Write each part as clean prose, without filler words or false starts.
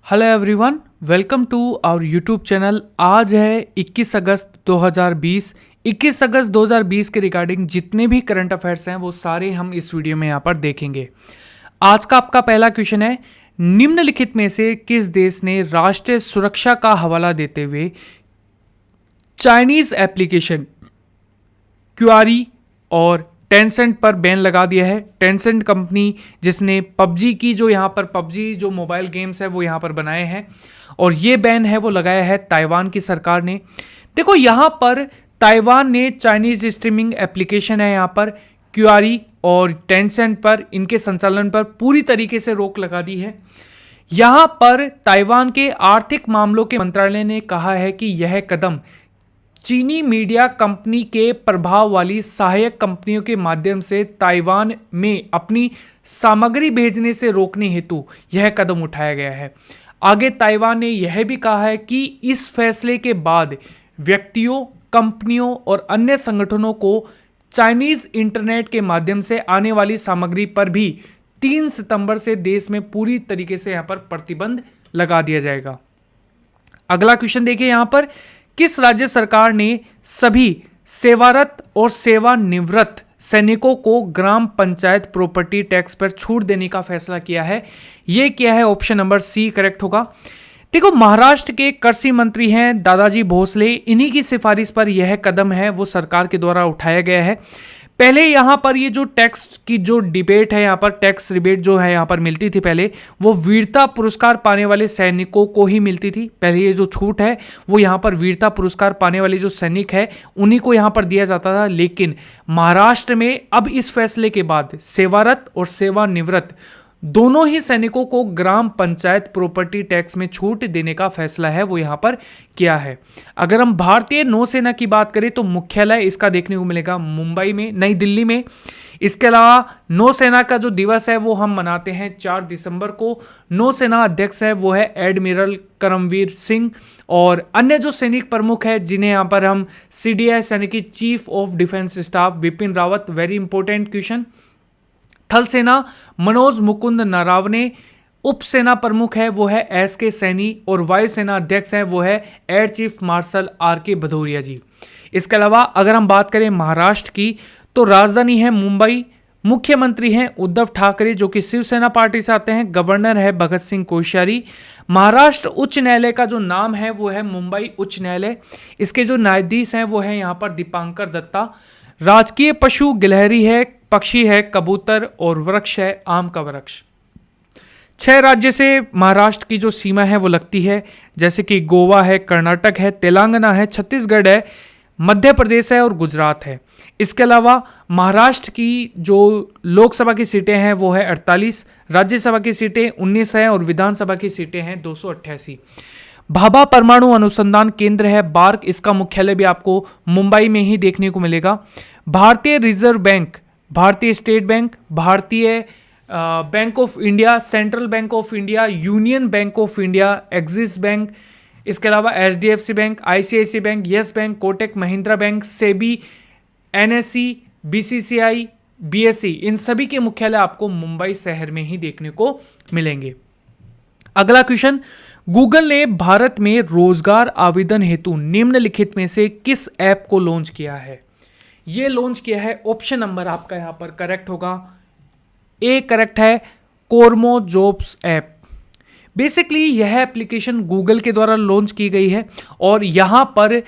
Hello everyone, welcome to our YouTube channel. आज है 21 अगस्त 2020। 21 अगस्त 2020 के रिगार्डिंग जितने भी करंट अफेयर्स हैं वो सारे हम इस वीडियो में यहाँ पर देखेंगे। आज का आपका पहला क्वेश्चन है, निम्नलिखित में से किस देश ने राष्ट्रीय सुरक्षा का हवाला देते हुए चाइनीज एप्लीकेशन क्यूआरी और टेंसेंट पर बैन लगा दिया है। टेंसेंट कंपनी जिसने पबजी की पबजी जो मोबाइल गेम्स है वो यहाँ पर बनाए हैं और ये बैन है वो लगाया है ताइवान की सरकार ने। देखो यहाँ पर ताइवान ने चाइनीज स्ट्रीमिंग एप्लीकेशन है यहाँ पर क्यूआरी और टेंसेंट पर इनके संचालन पर पूरी तरीके से रोक लगा दी है। यहाँ पर ताइवान के आर्थिक मामलों के मंत्रालय ने कहा है कि यह कदम चीनी मीडिया कंपनी के प्रभाव वाली सहायक कंपनियों के माध्यम से ताइवान में अपनी सामग्री भेजने से रोकने हेतु यह कदम उठाया गया है। आगे ताइवान ने यह भी कहा है कि इस फैसले के बाद व्यक्तियों, कंपनियों और अन्य संगठनों को चाइनीज इंटरनेट के माध्यम से आने वाली सामग्री पर भी 3 सितंबर से देश में पूरी तरीके से यहां पर प्रतिबंध लगा दिया जाएगा। अगला क्वेश्चन देखिए, यहां पर किस राज्य सरकार ने सभी सेवारत और सेवानिवृत्त सैनिकों को ग्राम पंचायत प्रॉपर्टी टैक्स पर छूट देने का फैसला किया है? यह क्या है? ऑप्शन नंबर सी करेक्ट होगा। देखो, महाराष्ट्र के कृषि मंत्री हैं दादाजी भोसले, इन्हीं की सिफारिश पर यह कदम है वो सरकार के द्वारा उठाया गया है। पहले यहाँ पर ये जो टैक्स की जो डिबेट है, यहाँ पर टैक्स रिबेट जो है यहाँ पर मिलती थी पहले, वो वीरता पुरस्कार पाने वाले सैनिकों को ही मिलती थी। पहले ये जो छूट है वो यहाँ पर वीरता पुरस्कार पाने वाले जो सैनिक है उन्हीं को यहाँ पर दिया जाता था। लेकिन महाराष्ट्र में अब इस फैसले के बाद सेवारत और सेवानिवृत्त दोनों ही सैनिकों को ग्राम पंचायत प्रॉपर्टी टैक्स में छूट देने का फैसला है वो यहां पर किया है। अगर हम भारतीय नौसेना की बात करें तो मुख्यालय इसका देखने को मिलेगा मुंबई में, नई दिल्ली में। इसके अलावा नौसेना का जो दिवस है वो हम मनाते हैं 4 दिसंबर को। नौसेना अध्यक्ष है वो है एडमिरल करमवीर सिंह और अन्य जो सैनिक प्रमुख है जिन्हें यहाँ पर हम CDS यानी कि chief of defence staff Bipin Rawat, very important question. थल सेना मनोज मुकुंद नरावने, उप सेना प्रमुख है वो है SK सैनी और वायुसेना अध्यक्ष है वो है air chief marshal RK Bhadauria ji. इसके अलावा अगर हम बात करें महाराष्ट्र की तो राजधानी है मुंबई, मुख्यमंत्री हैं उद्धव ठाकरे जो कि शिवसेना पार्टी से आते हैं, गवर्नर है भगत सिंह कोश्यारी। महाराष्ट्र उच्च न्यायालय का जो नाम है वो है मुंबई उच्च न्यायालय। इसके जो न्यायाधीश हैं वो है यहाँ पर दीपांकर दत्ता। राजकीय पशु गिलहरी है, पक्षी है कबूतर और वृक्ष है आम का वृक्ष। 6 राज्य से महाराष्ट्र की जो सीमा है वो लगती है, जैसे कि गोवा है, कर्नाटक है, तेलंगाना है, छत्तीसगढ़ है, मध्य प्रदेश है और गुजरात है। इसके अलावा महाराष्ट्र की जो लोकसभा की सीटें हैं वो है 48, राज्यसभा की सीटें 19 हैं और विधानसभा की सीटें हैं 288। भाभा परमाणु अनुसंधान केंद्र है बार्क, इसका मुख्यालय भी आपको मुंबई में ही देखने को मिलेगा। भारतीय रिजर्व बैंक, भारतीय स्टेट बैंक, भारतीय bank of India, central bank of India, union bank of India, axis bank, इसके अलावा HDFC bank, ICICI bank, yes bank, Kotak Mahindra bank, SEBI, NSE, BCCI, BSE, इन सभी के मुख्यालय आपको मुंबई शहर में ही देखने को मिलेंगे। अगला क्वेश्चन, गूगल ने भारत में रोजगार आवेदन हेतु निम्नलिखित में से किस ऐप को लॉन्च किया है? यह लॉन्च किया है, ऑप्शन नंबर आपका यहां पर करेक्ट होगा, ए करेक्ट है, कोरमो जॉब्स ऐप। बेसिकली यह एप्लीकेशन गूगल के द्वारा लॉन्च की गई है और यहां पर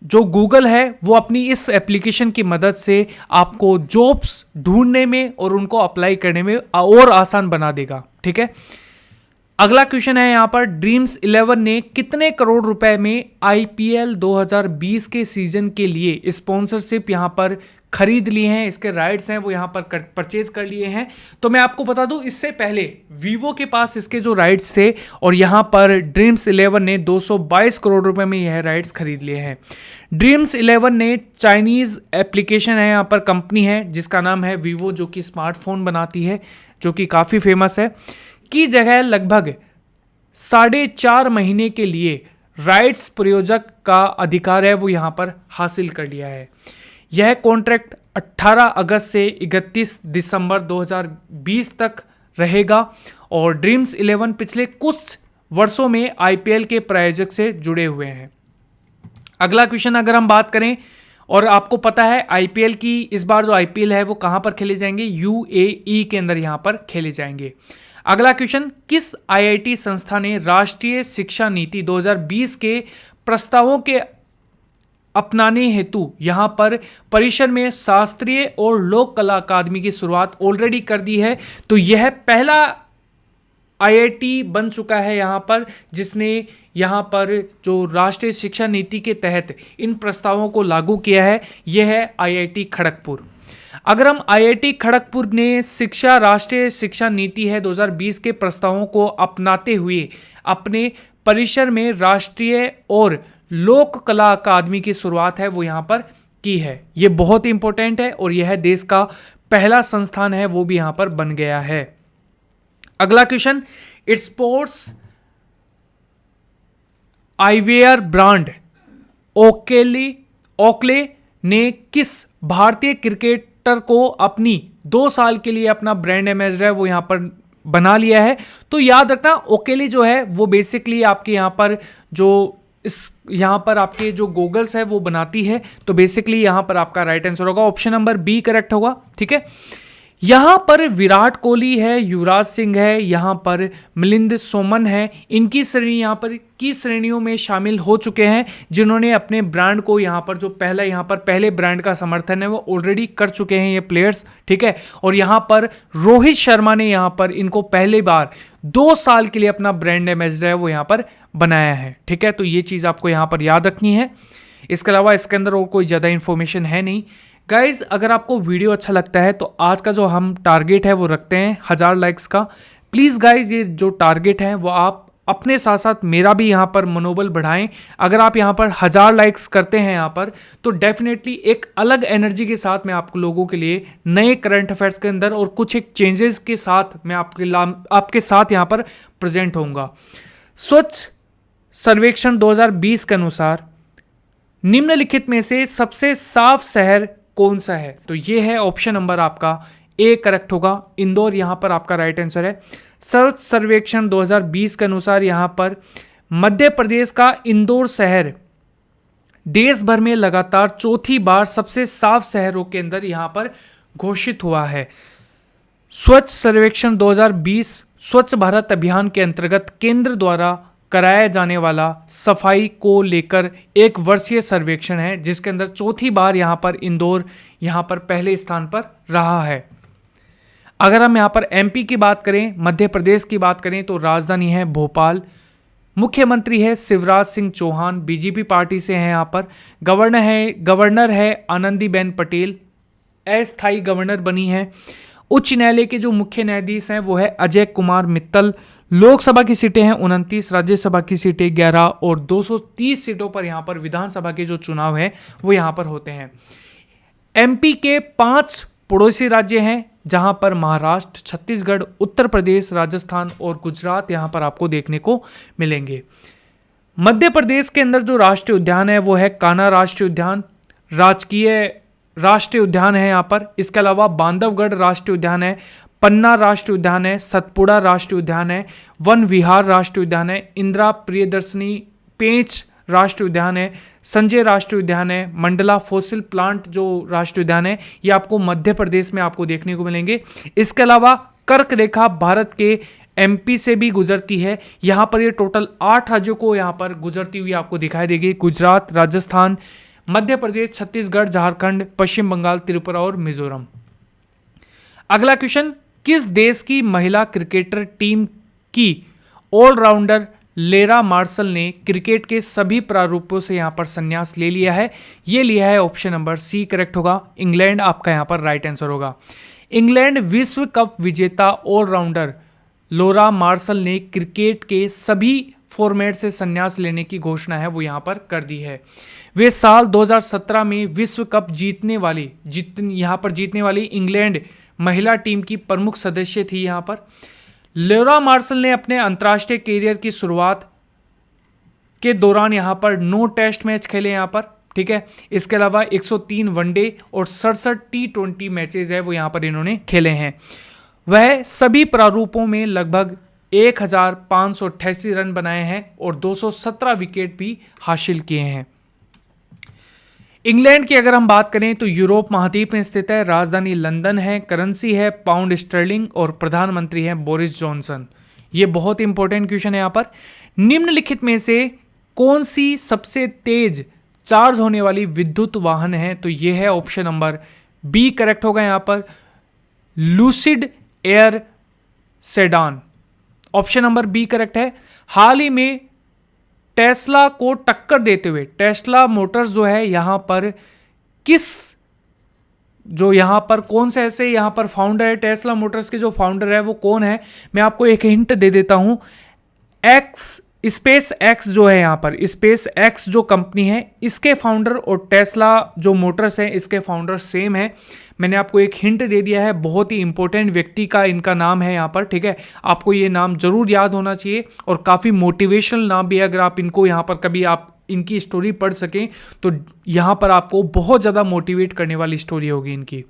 जो गूगल है वो अपनी इस एप्लीकेशन की मदद से आपको जॉब्स ढूंढने में और उनको अप्लाई करने में और आसान बना देगा। ठीक है, अगला क्वेश्चन है यहाँ पर, ड्रीम्स 11 ने कितने करोड़ रुपए में IPL 2020 के सीजन के लिए स्पॉन्सरशिप यहाँ पर खरीद लिए हैं, इसके राइट्स हैं वो यहाँ पर परचेज कर लिए हैं। तो मैं आपको बता दूं, इससे पहले वीवो के पास इसके जो राइट्स थे और यहाँ पर ड्रीम्स 11 ने 222 करोड़ रुपए में यह राइट्स खरीद लिए हैं। ड्रीम्स 11 ने चाइनीज एप्लीकेशन है यहाँ पर कंपनी है जिसका नाम है वीवो, जो कि स्मार्टफोन बनाती है, जो कि काफ़ी फेमस है, की जगह लगभग 4.5 महीने के लिए राइट्स प्रयोजक का अधिकार है वो यहाँ पर हासिल कर लिया है। यह कॉन्ट्रैक्ट 18 अगस्त से 31 दिसंबर 2020 तक रहेगा और ड्रीम्स 11 पिछले कुछ वर्षों में आईपीएल के प्रायोजक से जुड़े हुए हैं। अगला क्वेश्चन अगर हम बात करें, और आपको पता है आईपीएल की इस बार जो आईपीएल है वो कहां पर खेले जाएंगे, यूएई के अंदर यहां पर खेले जाएंगे। अगला क्वेश्चन, किस आईआईटी संस्था ने राष्ट्रीय शिक्षा नीति 2020 के प्रस्तावों के अपनाने हेतु यहां पर परिसर में शास्त्रीय और लोक कला अकादमी की शुरुआत ऑलरेडी कर दी है? तो यह पहला आईआईटी बन चुका है यहां पर जिसने यहां पर जो राष्ट्रीय शिक्षा नीति के तहत इन प्रस्तावों को लागू किया है, यह है आईआईटी खड़गपुर। अगर हम आईआईटी खड़गपुर ने राष्ट्रीय शिक्षा नीति है 2020 के प्रस्तावों को अपनाते हुए अपने परिसर में राष्ट्रीय और लोक कला अकादमी की शुरुआत है वो यहां पर की है। ये बहुत ही इंपॉर्टेंट है और यह देश का पहला संस्थान है वो भी यहां पर बन गया है। अगला question, sports eyewear brand Oakley ने किस भारतीय क्रिकेटर को अपनी 2 साल के लिए अपना ब्रांड एम्बेसडर है वो यहां पर बना लिया है? तो याद रखना ओकेली जो है वो बेसिकली आपके यहां पर यहां पर आपके जो गोगल्स है वो बनाती है। तो बेसिकली यहां पर आपका राइट आंसर होगा ऑप्शन नंबर बी करेक्ट होगा। ठीक है, यहां पर विराट कोहली है, युवराज सिंह है, यहां पर मिलिंद सोमन है, इनकी श्रेणी यहां पर की श्रेणियों में शामिल हो चुके हैं जिन्होंने अपने ब्रांड को यहां पर जो पहले ब्रांड का समर्थन है वो ऑलरेडी कर चुके हैं ये प्लेयर्स। ठीक है, और यहां पर रोहित शर्मा ने यहां पर इनको पहली बार 2 साल के लिए अपना ब्रांड एम्बेसडर है वो यहां पर बनाया है। ठीक है, तो ये चीज आपको यहां पर याद रखनी है। इसके अलावा इसके अंदर और कोई ज्यादा इंफॉर्मेशन है नहीं। गाइज, अगर आपको वीडियो अच्छा लगता है तो आज का जो हम टारगेट है वो रखते हैं 1000 लाइक्स का। प्लीज़ गाइज, ये जो टारगेट है वो आप अपने साथ साथ मेरा भी यहाँ पर मनोबल बढ़ाएं। अगर आप यहाँ पर 1000 लाइक्स करते हैं यहाँ पर तो डेफिनेटली एक अलग एनर्जी के साथ मैं आप लोगों के लिए नए करंट अफेयर्स के अंदर और कुछ एक चेंजेस के साथ मैं आपके साथ यहाँ पर प्रेजेंट होऊंगा। स्वच्छ सर्वेक्षण 2020 के अनुसार निम्नलिखित में से सबसे साफ शहर कौन सा है? तो ये है ऑप्शन नंबर आपका ए करेक्ट होगा, इंदौर यहां पर आपका राइट आंसर है। स्वच्छ सर्वेक्षण 2020 के अनुसार यहां पर मध्य प्रदेश का इंदौर शहर देश भर में लगातार चौथी बार सबसे साफ शहरों के अंदर यहां पर घोषित हुआ है। स्वच्छ सर्वेक्षण 2020 स्वच्छ भारत अभियान के अंतर्गत केंद्र द्वारा कराया जाने वाला सफाई को लेकर 1 वर्षीय सर्वेक्षण है जिसके अंदर चौथी बार यहां पर इंदौर यहां पर पहले स्थान पर रहा है। अगर हम यहां पर एमपी की बात करें, मध्य प्रदेश की बात करें तो राजधानी है भोपाल, मुख्यमंत्री है शिवराज सिंह चौहान, बीजेपी पार्टी से हैं यहां पर, गवर्नर है आनंदीबेन पटेल, अस्थायी गवर्नर बनी है। उच्च न्यायालय के जो मुख्य न्यायाधीश हैं वो है अजय कुमार मित्तल। लोकसभा की सीटें हैं 29, राज्यसभा की सीटें 11 और 230 सीटों पर यहां पर विधानसभा के जो चुनाव है वो यहां पर होते हैं। एमपी के 5 पड़ोसी राज्य हैं जहां पर महाराष्ट्र, छत्तीसगढ़, उत्तर प्रदेश, राजस्थान और गुजरात यहां पर आपको देखने को मिलेंगे। मध्य प्रदेश के अंदर जो राष्ट्रीय उद्यान है वो है कान्हा राष्ट्रीय उद्यान, राजकीय राष्ट्रीय उद्यान है यहाँ पर। इसके अलावा बांधवगढ़ राष्ट्रीय उद्यान है, पन्ना राष्ट्रीय उद्यान है, सतपुड़ा राष्ट्रीय उद्यान है, वन विहार राष्ट्रीय उद्यान है, इंदिरा प्रियदर्शनी पेंच राष्ट्रीय उद्यान है, संजय राष्ट्रीय उद्यान है, मंडला फॉसिल प्लांट जो राष्ट्रीय उद्यान है ये आपको मध्य प्रदेश में आपको देखने को मिलेंगे। इसके अलावा कर्क रेखा भारत के एमपी से भी गुजरती है। यहाँ पर ये टोटल 8 राज्यों को यहाँ पर गुजरती हुई आपको दिखाई देगी, गुजरात, राजस्थान, मध्य प्रदेश, छत्तीसगढ़, झारखंड, पश्चिम बंगाल, त्रिपुरा और मिजोरम। अगला क्वेश्चन, किस देश की महिला क्रिकेटर टीम की ऑलराउंडर लेरा मार्शल ने क्रिकेट के सभी प्रारूपों से यहां पर संन्यास ले लिया है? ये लिया है ऑप्शन नंबर सी करेक्ट होगा, इंग्लैंड आपका यहां पर राइट आंसर होगा। इंग्लैंड विश्व कप विजेता ऑलराउंडर लोरा मार्शल ने क्रिकेट के सभी फॉर्मेट से संन्यास लेने की घोषणा है वो यहां पर कर दी है। वे साल 2017 में विश्व कप जीतने वाली इंग्लैंड महिला टीम की प्रमुख सदस्य थी। यहां पर लोरा मार्शल ने अपने अंतर्राष्ट्रीय कैरियर की शुरुआत के दौरान यहां पर 9 टेस्ट मैच खेले यहां पर, ठीक है। इसके अलावा 103 वनडे और 67 T20 मैचेस है वो यहां पर इन्होंने खेले हैं। वह सभी प्रारूपों में लगभग 1588 रन बनाए हैं और 217 विकेट भी हासिल किए हैं। इंग्लैंड की अगर हम बात करें तो यूरोप महाद्वीप में स्थित है, राजधानी लंदन है, करेंसी है पाउंड स्टर्लिंग और प्रधानमंत्री है बोरिस जॉनसन। ये बहुत इंपॉर्टेंट क्वेश्चन है यहाँ पर। निम्नलिखित में से कौन सी सबसे तेज चार्ज होने वाली विद्युत वाहन है? तो ये है ऑप्शन नंबर बी करेक्ट होगा यहाँ पर, Lucid Air sedan. Option number B correct है। हाल ही में टेस्ला को टक्कर देते हुए टेस्ला मोटर्स जो है यहां पर कौन से ऐसे यहां पर फाउंडर है, टेस्ला मोटर्स के जो फाउंडर है वो कौन है? मैं आपको एक हिंट दे देता हूं। स्पेस एक्स जो है, यहां पर स्पेस एक्स जो कंपनी है इसके फाउंडर और टेस्ला जो मोटर्स है इसके फाउंडर सेम है। मैंने आपको एक हिंट दे दिया है, बहुत ही इंपॉर्टेंट व्यक्ति का इनका नाम है यहाँ पर, ठीक है। आपको ये नाम जरूर याद होना चाहिए और काफ़ी मोटिवेशनल नाम भी है। अगर आप इनको यहाँ पर कभी आप इनकी स्टोरी पढ़ सकें तो यहाँ पर आपको बहुत ज़्यादा मोटिवेट करने वाली स्टोरी होगी इनकी।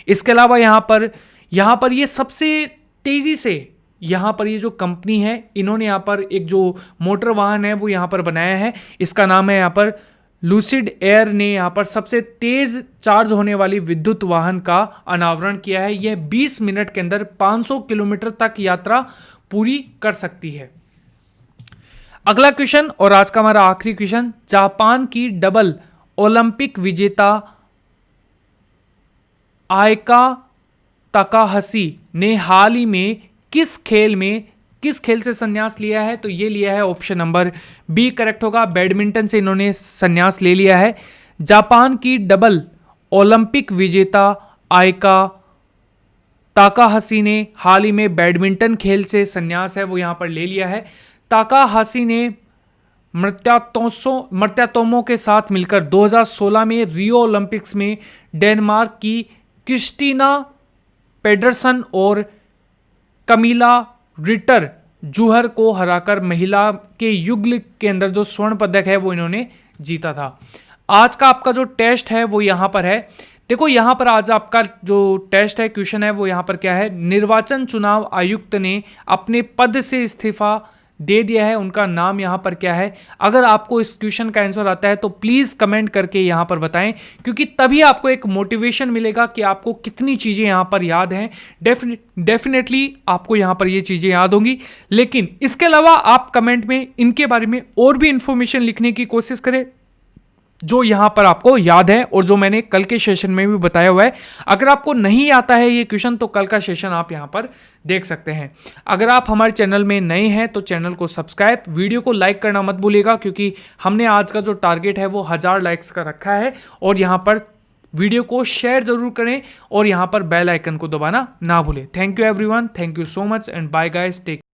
इसके अलावा यहाँ पर ये सबसे तेज़ी से यहाँ पर ये जो कंपनी है इन्होंने यहाँ पर एक जो मोटर वाहन है वो यहाँ पर बनाया है, इसका नाम है यहाँ पर लूसिड एयर ने यहाँ पर सबसे तेज चार्ज होने वाली विद्युत वाहन का अनावरण किया है। यह 20 मिनट के अंदर 500 किलोमीटर तक यात्रा पूरी कर सकती है। अगला क्वेश्चन और आज का हमारा आखिरी क्वेश्चन, जापान की डबल ओलंपिक विजेता आयका ताकाहाशी ने हाल ही में किस खेल से संन्यास लिया है? तो ये लिया है ऑप्शन नंबर बी करेक्ट होगा, बैडमिंटन से इन्होंने संन्यास ले लिया है। जापान की डबल ओलंपिक विजेता आयका ताकाहाशी ने हाल ही में बैडमिंटन खेल से संन्यास है वो यहां पर ले लिया है। ताकाहाशी ने मर्त्यातोमो के साथ मिलकर 2016 में रियो ओलंपिक्स में डेनमार्क की क्रिस्टीना पेडरसन और कमीला रिटर जूहर को हराकर महिला के युगल के अंदर जो स्वर्ण पदक है वो इन्होंने जीता था। आज का आपका जो टेस्ट है वो यहाँ पर है। देखो यहाँ पर आज आपका जो टेस्ट है, क्वेश्चन है वो यहाँ पर क्या है, निर्वाचन चुनाव आयुक्त ने अपने पद से इस्तीफा दे दिया है, उनका नाम यहाँ पर क्या है? अगर आपको इस क्वेश्चन का आंसर आता है तो प्लीज़ कमेंट करके यहाँ पर बताएं, क्योंकि तभी आपको एक मोटिवेशन मिलेगा कि आपको कितनी चीज़ें यहाँ पर याद हैं। डेफिनेटली आपको यहाँ पर ये चीज़ें याद होंगी, लेकिन इसके अलावा आप कमेंट में इनके बारे में और भी इंफॉर्मेशन लिखने की कोशिश करें जो यहां पर आपको याद है और जो मैंने कल के सेशन में भी बताया हुआ है। अगर आपको नहीं आता है ये क्वेश्चन तो कल का सेशन आप यहां पर देख सकते हैं। अगर आप हमारे चैनल में नए हैं तो चैनल को सब्सक्राइब, वीडियो को लाइक करना मत भूलिएगा, क्योंकि हमने आज का जो टारगेट है वो 1000 लाइक्स का रखा है। और यहां पर वीडियो को शेयर जरूर करें और यहां पर बेल आइकन को दबाना ना भूलें। Thank you everyone, thank you so much and bye guys, take